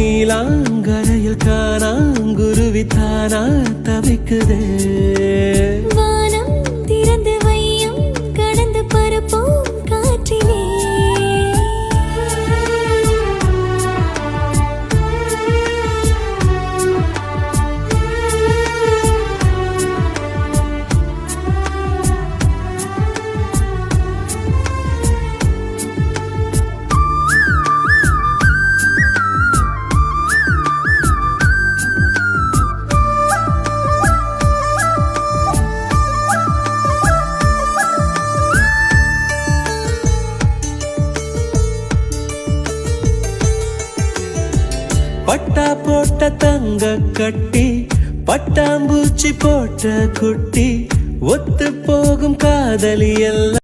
நீலாங்கரையில் காணாங்குருவி தானா தவிக்குதே. வானம் திறந்து வையும் கடந்து பரப்போம் காற்றிலே. பட்டா போட்ட தங்க கட்டி பட்டாம்பூச்சி போட்ட குட்டி ஒத்து போகும் காதலி எல்லாம்